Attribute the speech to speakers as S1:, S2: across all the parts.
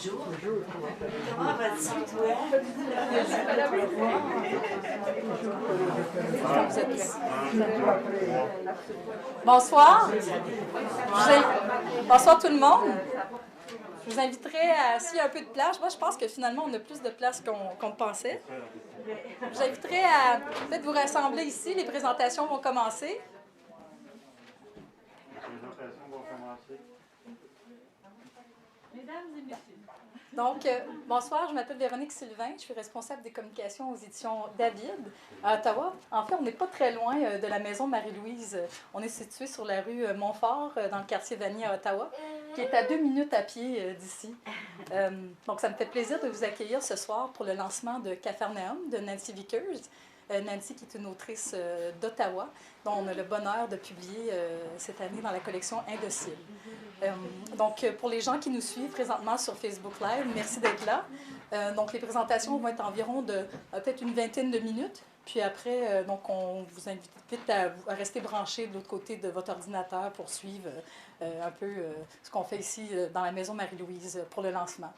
S1: Bonjour. Comment vas-tu, toi?
S2: Bonsoir. Bonsoir tout le monde. Je vous inviterai à, s'il y a un peu de place, moi je pense que finalement on a plus de place qu'on pensait. Je vous inviterai à peut-être vous rassembler ici, les présentations vont commencer. Mesdames et messieurs. Donc, bonsoir, je m'appelle Véronique Sylvain, je suis responsable des communications aux éditions David à Ottawa. En fait, on n'est pas très loin de la maison Marie-Louise. On est situé sur la rue Montfort, dans le quartier Vanier à Ottawa, qui est à 2 minutes à pied d'ici. Donc, ça me fait plaisir de vous accueillir ce soir pour le lancement de Capharnaüm de Nancy Vickers. Nancy, qui est une autrice d'Ottawa, dont on a le bonheur de publier cette année dans la collection Indocile. Donc, pour les gens qui nous suivent présentement sur Facebook Live, merci d'être là. Donc, les présentations vont être environ de peut-être une vingtaine de minutes. Puis après, donc, on vous invite à rester branchés de l'autre côté de votre ordinateur pour suivre un peu ce qu'on fait ici dans la maison Marie-Louise pour le lancement.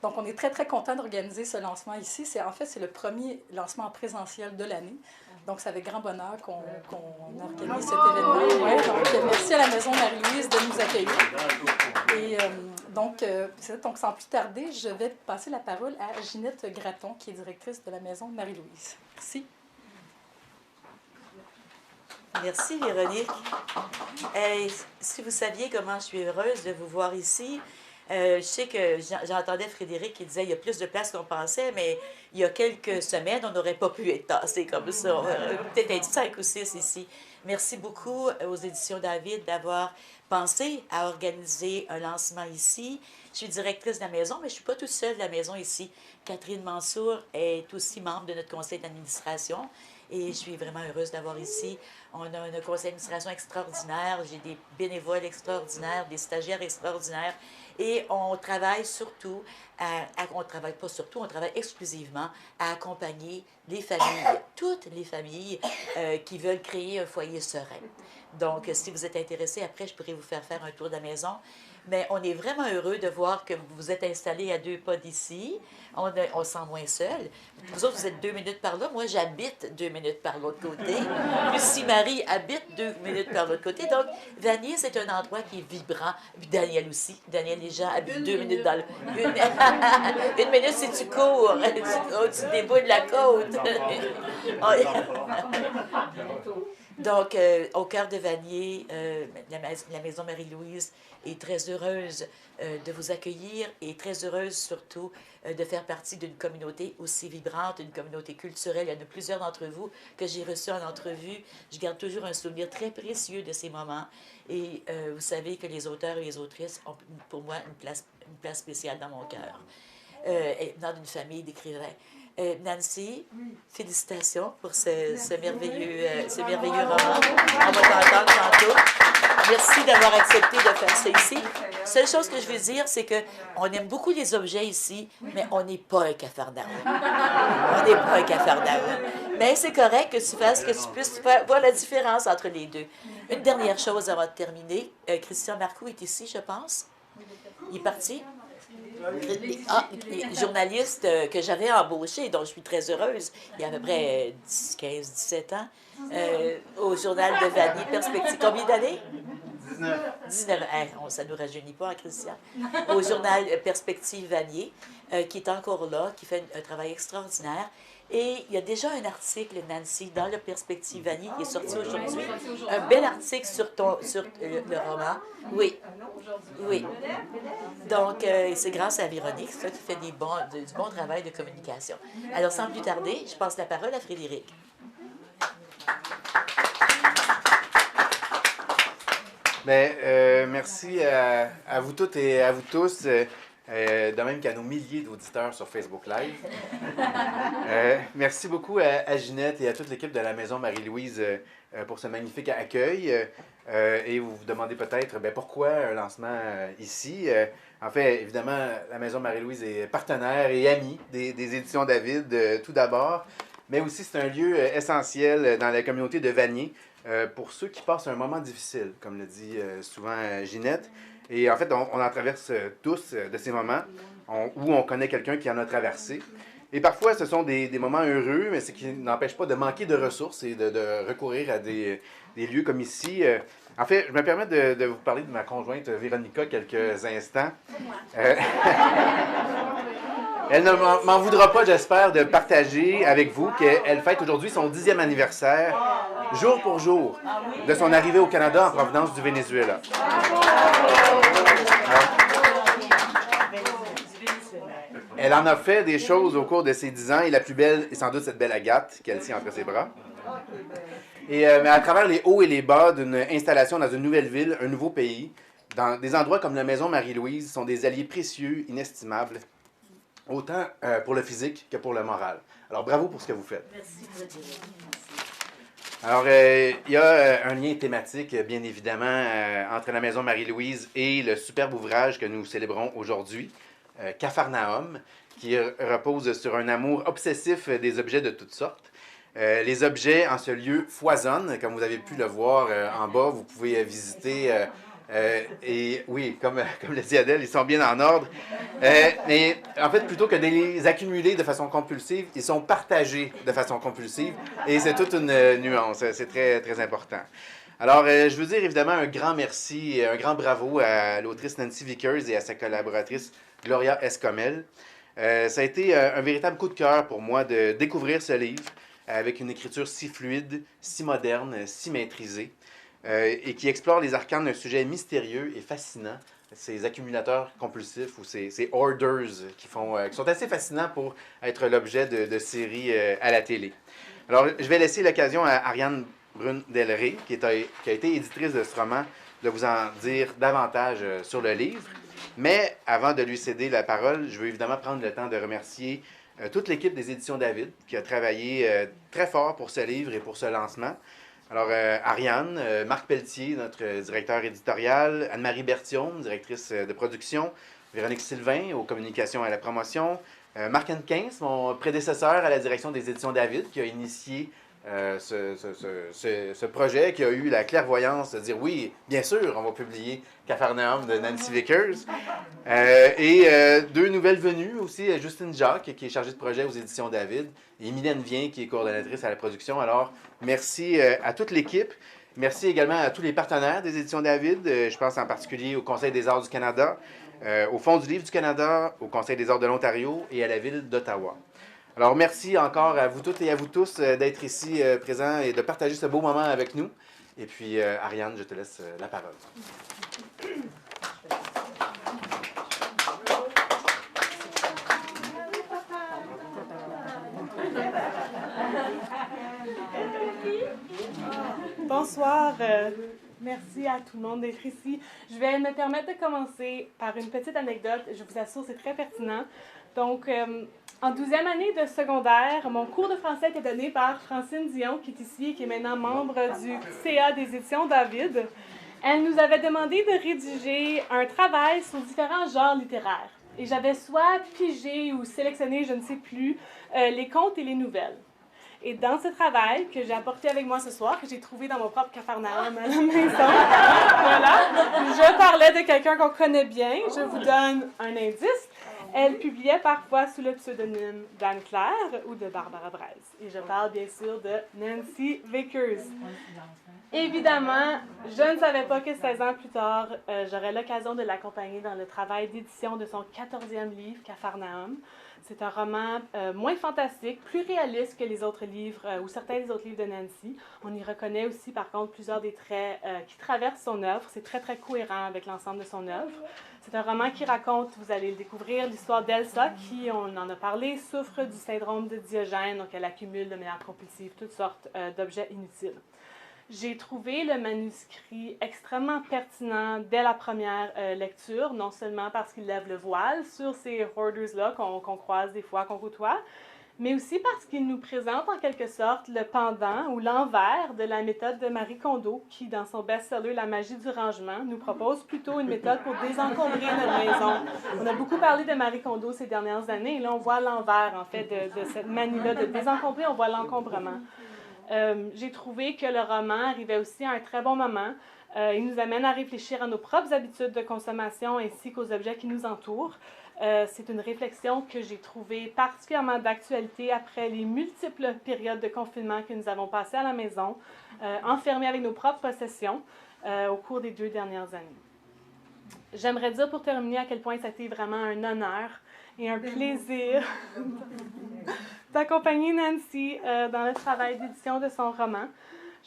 S2: Donc, on est très, très content d'organiser ce lancement ici. En fait, c'est le premier lancement en présentiel de l'année. Donc, c'est avec grand bonheur qu'on organise cet événement. Ouais, donc, merci à la Maison Marie-Louise de nous accueillir. Et donc, sans plus tarder, je vais passer la parole à Ginette Gratton, qui est directrice de la Maison Marie-Louise. Merci.
S1: Merci, Véronique. Si vous saviez comment je suis heureuse de vous voir ici, je sais que j'entendais Frédéric qui disait qu'il y a plus de place qu'on pensait, mais il y a quelques semaines, on n'aurait pas pu être tassé comme ça. Peut-être être 5 ou 6 ici. Merci beaucoup aux éditions David d'avoir pensé à organiser un lancement ici. Je suis directrice de la maison, mais je ne suis pas toute seule de la maison ici. Catherine Mansour est aussi membre de notre conseil d'administration. Et je suis vraiment heureuse d'avoir ici. On a un conseil d'administration extraordinaire, j'ai des bénévoles extraordinaires, des stagiaires extraordinaires. Et on travaille surtout, on travaille pas surtout, on travaille exclusivement à accompagner les familles, toutes les familles qui veulent créer un foyer serein. Donc, si vous êtes intéressé, après, je pourrais vous faire un tour de la maison. Mais on est vraiment heureux de voir que vous êtes installés à 2 pas d'ici. On se sent moins seul. Vous autres, vous êtes 2 minutes par là. Moi, j'habite 2 minutes par l'autre côté. Lucie Marie habite 2 minutes par l'autre côté. Donc, Vanier, c'est un endroit qui est vibrant. Puis Daniel aussi. Daniel, les gens habitent 2 minutes dans le... Une minute, si tu cours. Tu déboules de la côte. Donc, au cœur de Vanier, la Maison Marie-Louise est très heureuse de vous accueillir et très heureuse surtout de faire partie d'une communauté aussi vibrante, une communauté culturelle. Il y en a plusieurs d'entre vous que j'ai reçus en entrevue. Je garde toujours un souvenir très précieux de ces moments. Et vous savez que les auteurs et les autrices ont pour moi une place spéciale dans mon cœur. Dans une famille d'écrivains. Nancy, félicitations pour ce merveilleux roman. On va t'entendre tantôt. Merci d'avoir accepté de faire ça ici. La seule chose que je veux dire, c'est qu'on aime beaucoup les objets ici, mais on n'est pas un Capharnaüm. On n'est pas un Capharnaüm. Mais c'est correct que tu puisses voir la différence entre les deux. Une dernière chose avant de terminer. Christian Marcoux est ici, je pense. Il est parti? Journaliste que j'avais embauché, dont je suis très heureuse, il y a à peu près 15, 17 ans, au journal de Vanier, Perspective. Combien d'années? 19. Ça ne nous rajeunit pas, hein, Christian. Au journal Perspective Vanier, qui est encore là, qui fait un travail extraordinaire. Et il y a déjà un article, Nancy, dans le Perspective Vanier, qui est sorti aujourd'hui. Un bel article sur le roman. Oui. Oui. Donc, c'est grâce à Véronique, ça, qui fait du bon travail de communication. Alors, sans plus tarder, je passe la parole à Frédéric.
S3: Bien, merci à vous toutes et à vous tous, de même qu'à nos milliers d'auditeurs sur Facebook Live. Merci beaucoup à Ginette et à toute l'équipe de la Maison Marie-Louise pour ce magnifique accueil. Et vous vous demandez peut-être pourquoi un lancement ici. En fait, évidemment, la Maison Marie-Louise est partenaire et amie des éditions David, tout d'abord. Mais aussi, c'est un lieu essentiel dans la communauté de Vanier. pour ceux qui passent un moment difficile, comme le dit souvent Ginette. Et en fait, on en traverse tous de ces moments où on connaît quelqu'un qui en a traversé. Et parfois, ce sont des moments heureux, mais ce qui n'empêche pas de manquer de ressources et de recourir à des lieux comme ici. En fait, je me permets de vous parler de ma conjointe Véronica quelques instants. Elle ne m'en voudra pas, j'espère, de partager avec vous qu'elle fête aujourd'hui son 10e anniversaire, jour pour jour, de son arrivée au Canada en provenance du Venezuela. Elle en a fait des choses au cours de ses 10 ans, et la plus belle est sans doute cette belle Agathe qu'elle tient entre ses bras. Mais à travers les hauts et les bas d'une installation dans une nouvelle ville, un nouveau pays, dans des endroits comme la maison Marie-Louise, sont des alliés précieux, inestimables, autant pour le physique que pour le moral. Alors bravo pour ce que vous faites.
S1: Merci.
S3: Alors, il y a un lien thématique, bien évidemment, entre la maison Marie-Louise et le superbe ouvrage que nous célébrons aujourd'hui, Capharnaüm, qui repose sur un amour obsessif des objets de toutes sortes. Les objets en ce lieu foisonnent, comme vous avez pu le voir en bas, vous pouvez visiter. Et oui, comme le dit Adèle, ils sont bien en ordre. Mais en fait, plutôt que de les accumuler de façon compulsive, ils sont partagés de façon compulsive. Et c'est toute une nuance, c'est très, très important. Alors, je veux dire évidemment un grand merci, un grand bravo à l'autrice Nancy Vickers et à sa collaboratrice Gloria Escomel. Ça a été un véritable coup de cœur pour moi de découvrir ce livre avec une écriture si fluide, si moderne, si maîtrisée, et qui explore les arcanes d'un sujet mystérieux et fascinant, ces accumulateurs compulsifs ou ces hoarders qui sont assez fascinants pour être l'objet de séries à la télé. Alors, je vais laisser l'occasion à Ariane Brune-Delray, qui a été éditrice de ce roman, de vous en dire davantage sur le livre. Mais avant de lui céder la parole, je veux évidemment prendre le temps de remercier toute l'équipe des Éditions David qui a travaillé très fort pour ce livre et pour ce lancement. Alors, Ariane, Marc Pelletier, notre directeur éditorial, Anne-Marie Berthiaume, directrice de production, Véronique Sylvain, aux communications et à la promotion, Marc Hankins, mon prédécesseur à la direction des Éditions David, qui a initié ce projet, qui a eu la clairvoyance de dire oui, bien sûr, on va publier Capharnaüm de Nancy Vickers. Deux nouvelles venues aussi, Justine Jacques, qui est chargée de projet aux Éditions David, et Mylène Vien, qui est coordonnatrice à la production. Alors, merci à toute l'équipe. Merci également à tous les partenaires des Éditions David. Je pense en particulier au Conseil des arts du Canada, au Fonds du livre du Canada, au Conseil des arts de l'Ontario et à la Ville d'Ottawa. Alors, merci encore à vous toutes et à vous tous d'être ici présents et de partager ce beau moment avec nous. Et puis, Ariane, je te laisse la parole.
S4: Bonsoir, merci à tout le monde d'être ici. Je vais me permettre de commencer par une petite anecdote. Je vous assure, c'est très pertinent. Donc, en 12e année de secondaire, mon cours de français était donné par Francine Dion, qui est ici, qui est maintenant membre du CA des Éditions David. Elle nous avait demandé de rédiger un travail sur différents genres littéraires. Et j'avais soit pigé ou sélectionné, je ne sais plus, les contes et les nouvelles. Et dans ce travail que j'ai apporté avec moi ce soir, que j'ai trouvé dans mon propre Capharnaüm à la maison, voilà, je parlais de quelqu'un qu'on connaît bien. Je vous donne un indice. Elle publiait parfois sous le pseudonyme d'Anne-Claire ou de Barbara Braise. Et je parle bien sûr de Nancy Vickers. Évidemment, je ne savais pas que 16 ans plus tard, j'aurais l'occasion de l'accompagner dans le travail d'édition de son 14e livre, Capharnaüm. C'est un roman moins fantastique, plus réaliste que les autres livres ou certains des autres livres de Nancy. On y reconnaît aussi, par contre, plusieurs des traits qui traversent son œuvre. C'est très, très cohérent avec l'ensemble de son œuvre. C'est un roman qui raconte, vous allez le découvrir, l'histoire d'Elsa, qui, on en a parlé, souffre du syndrome de Diogène, donc elle accumule de manière compulsive toutes sortes d'objets inutiles. J'ai trouvé le manuscrit extrêmement pertinent dès la première lecture, non seulement parce qu'il lève le voile sur ces hoarders-là qu'on croise des fois, qu'on côtoie, mais aussi parce qu'il nous présente en quelque sorte le pendant ou l'envers de la méthode de Marie Kondo, qui, dans son best-seller La magie du rangement, nous propose plutôt une méthode pour désencombrer notre maison. On a beaucoup parlé de Marie Kondo ces dernières années, et là on voit l'envers en fait de cette manie-là de désencombrer, on voit l'encombrement. J'ai trouvé que le roman arrivait aussi à un très bon moment. Il nous amène à réfléchir à nos propres habitudes de consommation ainsi qu'aux objets qui nous entourent. C'est une réflexion que j'ai trouvée particulièrement d'actualité après les multiples périodes de confinement que nous avons passées à la maison, enfermés avec nos propres possessions au cours des 2 dernières années. J'aimerais dire pour terminer à quel point ça a été vraiment un honneur et un plaisir d'accompagner Nancy dans le travail d'édition de son roman.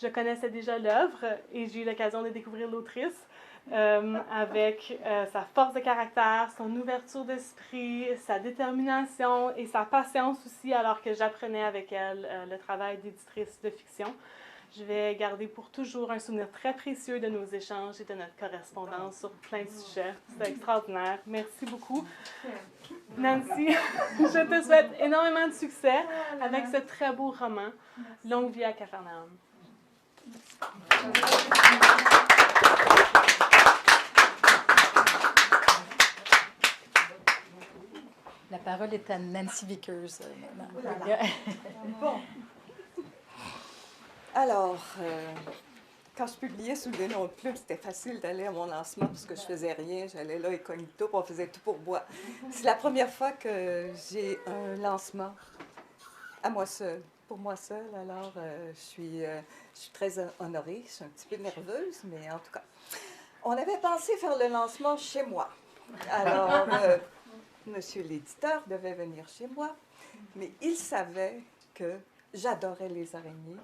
S4: Je connaissais déjà l'œuvre et j'ai eu l'occasion de découvrir l'autrice avec sa force de caractère, son ouverture d'esprit, sa détermination et sa patience aussi alors que j'apprenais avec elle le travail d'éditrice de fiction. Je vais garder pour toujours un souvenir très précieux de nos échanges et de notre correspondance sur plein de sujets. C'est extraordinaire. Merci beaucoup. Nancy, je te souhaite énormément de succès avec ce très beau roman, Longue vie à Capharnaüm.
S2: La parole est à Nancy Vickers.
S5: Bon. Alors, quand je publiais sous le nom de Plume, c'était facile d'aller à mon lancement parce que je faisais rien. J'allais là incognito, puis on faisait tout pour boire. C'est la première fois que j'ai un lancement à moi seule, pour moi seule. Alors, je suis très honorée. Je suis un petit peu nerveuse, mais en tout cas. On avait pensé faire le lancement chez moi. Alors, monsieur l'éditeur devait venir chez moi, mais il savait que j'adorais les araignées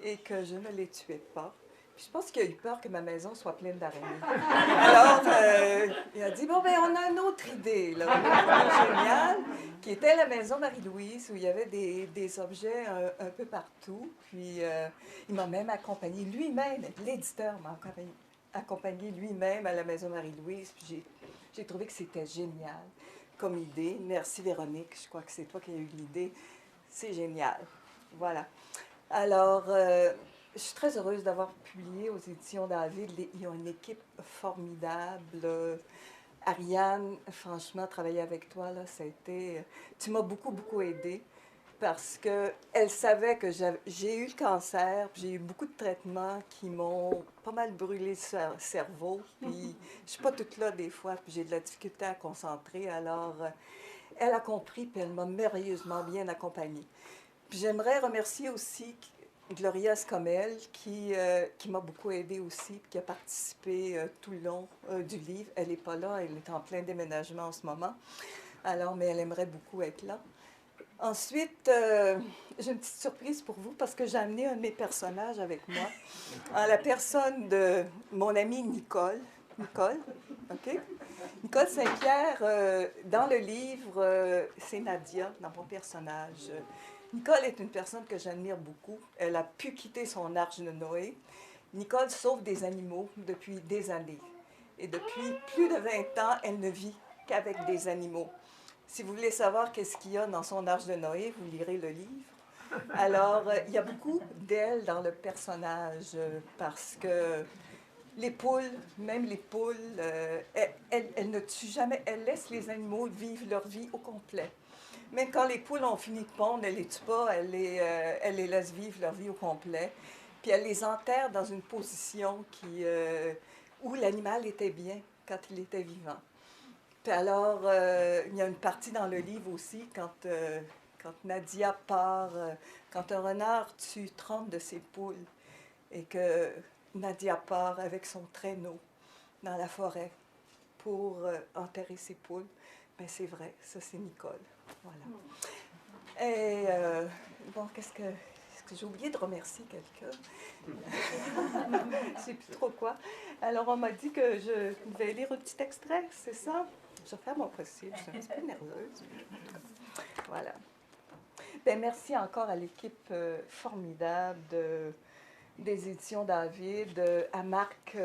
S5: et que je ne les tuais pas. Puis je pense qu'il a eu peur que ma maison soit pleine d'araignées. Alors, il a dit, bon, ben on a une autre idée, là, une autre idée géniale, qui était la maison Marie-Louise, où il y avait des objets un peu partout. Puis, il m'a même accompagné lui-même, l'éditeur m'a accompagné lui-même à la maison Marie-Louise. Puis j'ai trouvé que c'était génial comme idée. Merci Véronique, je crois que c'est toi qui as eu l'idée. C'est génial. Voilà. Alors, je suis très heureuse d'avoir publié aux éditions David. Ils ont une équipe formidable. Ariane, franchement, travailler avec toi, là, ça a été... Tu m'as beaucoup, beaucoup aidée parce qu'elle savait que j'ai eu le cancer, puis j'ai eu beaucoup de traitements qui m'ont pas mal brûlé le cerveau, puis je suis pas toute là des fois, puis j'ai de la difficulté à concentrer. Alors, elle a compris, puis elle m'a merveilleusement bien accompagnée. Puis j'aimerais remercier aussi Gloria Scomel, qui m'a beaucoup aidée aussi, puis qui a participé tout le long du livre. Elle n'est pas là, elle est en plein déménagement en ce moment. Alors, mais elle aimerait beaucoup être là. Ensuite, j'ai une petite surprise pour vous parce que j'ai amené un de mes personnages avec moi, en la personne de mon amie Nicole. Nicole, OK? Nicole Saint-Pierre, dans le livre, c'est Nadia, dans mon personnage. Nicole est une personne que j'admire beaucoup. Elle a pu quitter son arche de Noé. Nicole sauve des animaux depuis des années. Et depuis plus de 20 ans, elle ne vit qu'avec des animaux. Si vous voulez savoir qu'est-ce qu'il y a dans son arche de Noé, vous lirez le livre. Alors, il y a beaucoup d'elle dans le personnage parce que les poules, même les poules, elles ne tuent jamais, elles laissent les animaux vivre leur vie au complet. Même quand les poules ont fini de pondre, elles ne les tuent pas, elles les laissent vivre leur vie au complet. Puis elles les enterrent dans une position où l'animal était bien quand il était vivant. Puis alors, il y a une partie dans le livre aussi, quand Nadia part, quand un renard tue 30 de ses poules et que Nadia part avec son traîneau dans la forêt pour enterrer ses poules. Bien, c'est vrai, ça c'est Nicole. Voilà. Et bon, est-ce que j'ai oublié de remercier quelqu'un? Je ne sais plus trop quoi. Alors, on m'a dit que je devais lire un petit extrait, c'est ça? Je vais faire mon possible, je suis un petit peu nerveuse. Voilà. Bien, merci encore à l'équipe formidable des éditions David, à Marc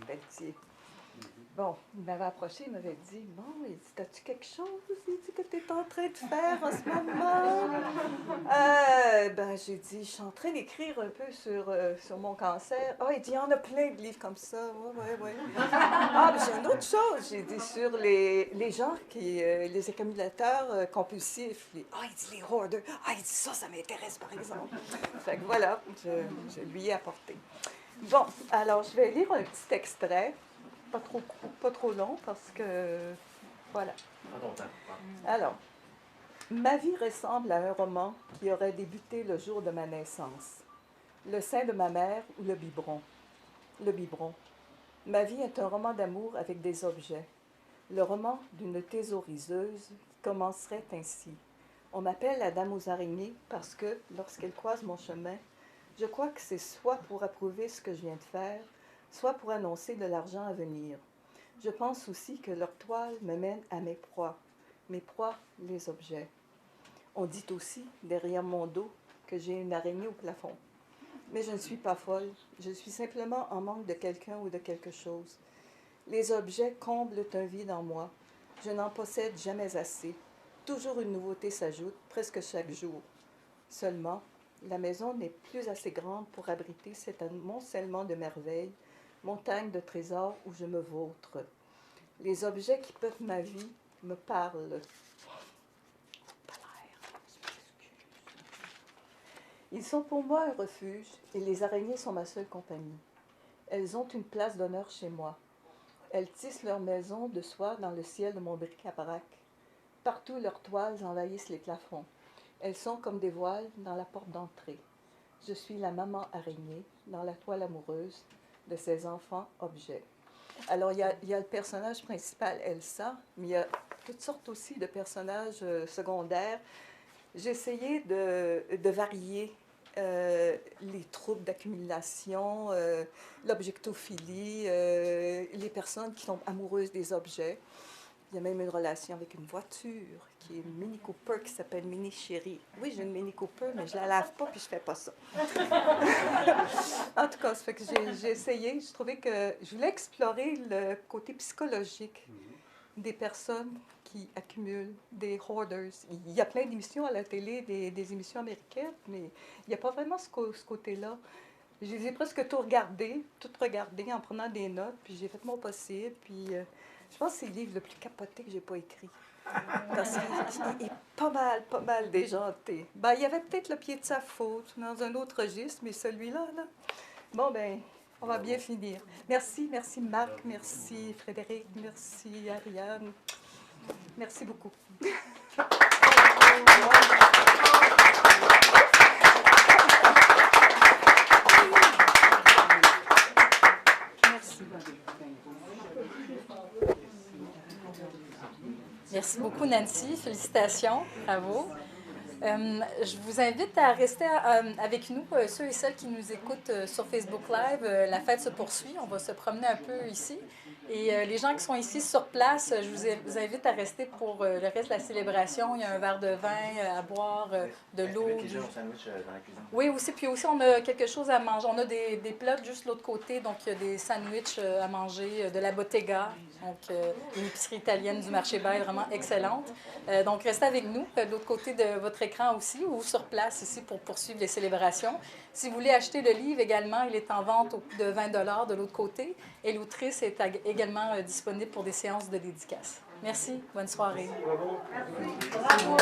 S5: Pelletier. Bon, il m'avait approché, il m'avait dit, bon, il dit, as-tu quelque chose, il dit, que tu es en train de faire en ce moment? Ben, j'ai dit, je suis en train d'écrire un peu sur mon cancer. Ah, il dit, il y en a plein de livres comme ça. Ouais. Ah, ben, j'ai une autre chose, j'ai dit, sur les gens les accumulateurs compulsifs. Il dit, les hoarders. Ah, il dit, ça m'intéresse, par exemple. Fait que voilà, je lui ai apporté. Bon, alors, je vais lire un petit extrait. Pas trop long parce que, voilà. Alors, ma vie ressemble à un roman qui aurait débuté le jour de ma naissance. Le sein de ma mère ou le biberon. Le biberon. Ma vie est un roman d'amour avec des objets. Le roman d'une thésauriseuse qui commencerait ainsi. On m'appelle la dame aux araignées parce que, lorsqu'elle croise mon chemin, je crois que c'est soit pour approuver ce que je viens de faire, soit pour annoncer de l'argent à venir. Je pense aussi que leur toile me mène à mes proies, les objets. On dit aussi, derrière mon dos, que j'ai une araignée au plafond. Mais je ne suis pas folle, je suis simplement en manque de quelqu'un ou de quelque chose. Les objets comblent un vide en moi. Je n'en possède jamais assez. Toujours une nouveauté s'ajoute, presque chaque jour. Seulement, la maison n'est plus assez grande pour abriter cet amoncellement de merveilles, montagne de trésors où je me vautre. Les objets qui peuplent ma vie me parlent. Ils sont pour moi un refuge et les araignées sont ma seule compagnie. Elles ont une place d'honneur chez moi. Elles tissent leur maison de soie dans le ciel de mon bric-à-brac. Partout leurs toiles envahissent les plafonds. Elles sont comme des voiles dans la porte d'entrée. Je suis la maman araignée dans la toile amoureuse de ses enfants objets. Alors, il y a le personnage principal, Elsa, mais il y a toutes sortes aussi de personnages secondaires. J'ai essayé de varier les troubles d'accumulation, l'objectophilie, les personnes qui sont amoureuses des objets. Il y a même une relation avec une voiture qui est une Mini Cooper qui s'appelle Mini Chérie. Oui, j'ai une Mini Cooper, mais je la lave pas puis je fais pas ça. En tout cas, ça fait que j'ai essayé. Je trouvais que je voulais explorer le côté psychologique des personnes qui accumulent, des hoarders. Il y a plein d'émissions à la télé, des émissions américaines, mais il n'y a pas vraiment ce côté-là. Je les ai presque tout regardé en prenant des notes, puis j'ai fait mon possible, puis je pense que c'est le livre le plus capoté que j'ai pas écrit. Parce qu'il est pas mal déjanté. Ben, il y avait peut-être le pied de sa faute dans un autre registre, mais celui-là, là, bon, ben, on va bien finir. Merci Marc, merci Frédéric, merci Ariane. Merci beaucoup.
S2: Merci beaucoup, Nancy. Félicitations. Bravo. Je vous invite à rester avec nous, ceux et celles qui nous écoutent sur Facebook Live. La fête se poursuit. On va se promener un peu ici. Et les gens qui sont ici sur place, je vous invite à rester pour le reste de la célébration. Il y a un verre de vin à boire, de l'eau.
S3: Un sandwich dans la cuisine.
S2: Oui, aussi. Puis aussi, on a quelque chose à manger. On a des plats juste de l'autre côté. Donc, il y a des sandwichs à manger, de la Bottega. Donc, une épicerie italienne du marché Bail, vraiment excellente. Donc, restez avec nous, de l'autre côté de votre écran aussi, ou sur place ici pour poursuivre les célébrations. Si vous voulez acheter le livre également, il est en vente au coût de 20 $ de l'autre côté. Et l'autrice est également disponible pour des séances de dédicace. Merci. Bonne soirée.
S3: Bravo.